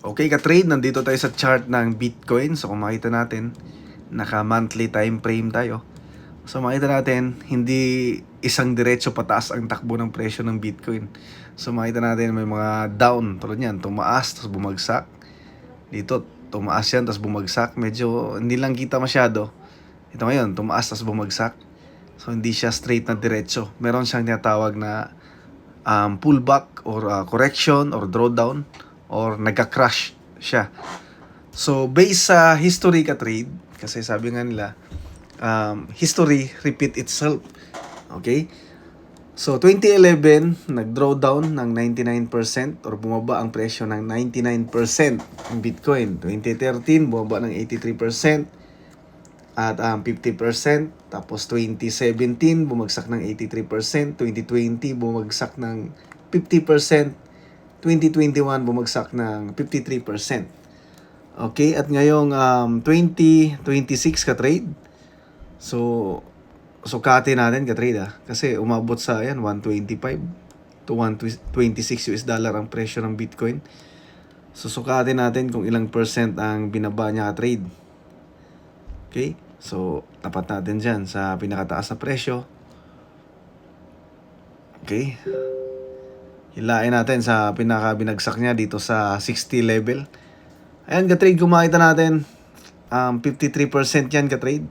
Okay ka-trade, nandito tayo sa chart ng Bitcoin. So kung makita natin, naka-monthly time frame tayo. So makita natin, hindi isang diretso pataas ang takbo ng presyo ng Bitcoin. So makita natin may mga down, tulad yan, tumaas, tapos bumagsak. Dito, tumaas yan, tapos bumagsak. Medyo hindi lang kita masyado. Ito ngayon, tumaas, tapos bumagsak. So hindi siya straight na diretso. Meron siyang tinatawag na pullback or correction or drawdown or nagka-crash siya. So based sa history ka-trade, kasi sabi nga nila, history repeat itself. Okay? So 2011, nag-drawdown ng 99% or bumaba ang presyo ng 99% ng Bitcoin. 2013, bumaba ng 83% at 50%. Tapos 2017, bumagsak ng 83%. 2020, bumagsak ng 50%. 2021, bumagsak ng 53%. Okay, at ngayong 2026 ka-trade. So, sukati natin ka-trade kasi umabot sa 125 to 126 US dollar ang presyo ng Bitcoin. So, sukati natin kung ilang percent ang binaba niya ka-trade. Okay, so tapat natin dyan sa pinakataas na presyo. Okay, hilain natin sa pinaka-binagsak niya dito sa 60 level. Ayan ka-trade, kung makita natin 53% yan ka-trade.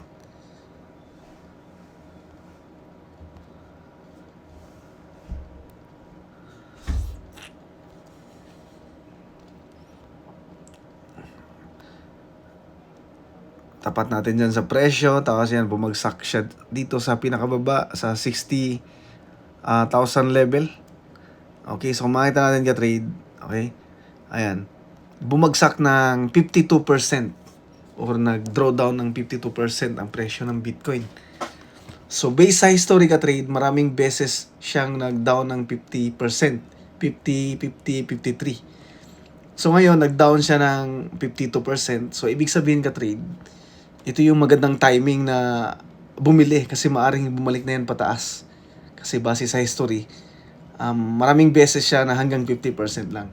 Tapat natin dyan sa presyo. Tapos yan, bumagsak siya dito sa pinakababa sa 60,000 level. Okay, so kung makita natin ka-trade, okay, ayan, bumagsak ng 52% or nag-drawdown ng 52% ang presyo ng Bitcoin. So based sa history ka-trade, maraming beses siyang nag-down ng 50%, 50, 50, 53. So ngayon, nag-down siya ng 52%. So ibig sabihin ka-trade, ito yung magandang timing na bumili kasi maaring bumalik na yan pataas. Kasi base sa history, maraming beses siya na hanggang 50% lang.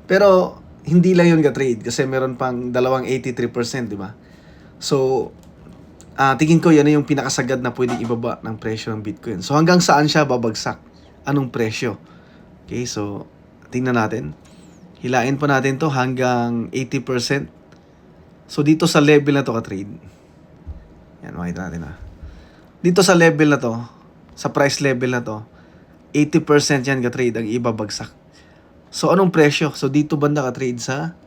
Pero hindi lang yun ka-trade kasi meron pang dalawang 83%, di ba? So, tingin ko yan yung pinakasagad na pwedeng ibaba ng presyo ng Bitcoin. So, hanggang saan siya babagsak? Anong presyo? Okay, so, tingnan natin. Hilain pa natin to hanggang 80%. So, dito sa level na to ka-trade. Yan, makita natin dito sa level na to, sa price level na to, 80% yan ka-trade ang ibabagsak. So, anong presyo? So, dito banda ka-trade sa...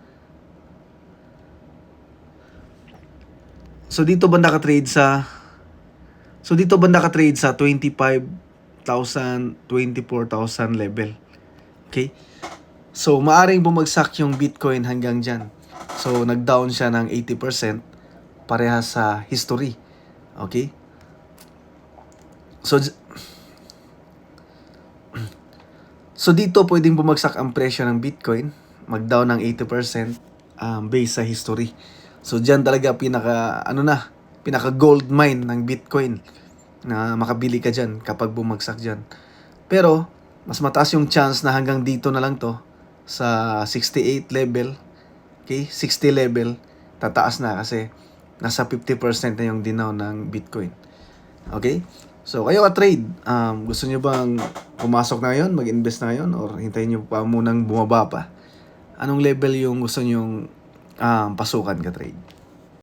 So, dito banda ka-trade sa 25,000, 24,000 level. Okay? So, maaring bumagsak yung Bitcoin hanggang dyan. So, nag-down siya ng 80% parehas sa history. Okay? So dito pwedeng bumagsak ang presyo ng Bitcoin, mag-down ng 80% based sa history. So diyan talaga pinaka gold mine ng Bitcoin na makabili ka diyan kapag bumagsak diyan. Pero mas mataas yung chance na hanggang dito na lang to sa 68 level. Okay, 60 level tataas na kasi nasa 50% na yung dinaw ng Bitcoin. Okay? So, kayo ka-trade, gusto nyo bang pumasok na ngayon, mag-invest na ngayon, or hintayin nyo pa munang bumaba pa? Anong level yung gusto nyong pasukan ka-trade?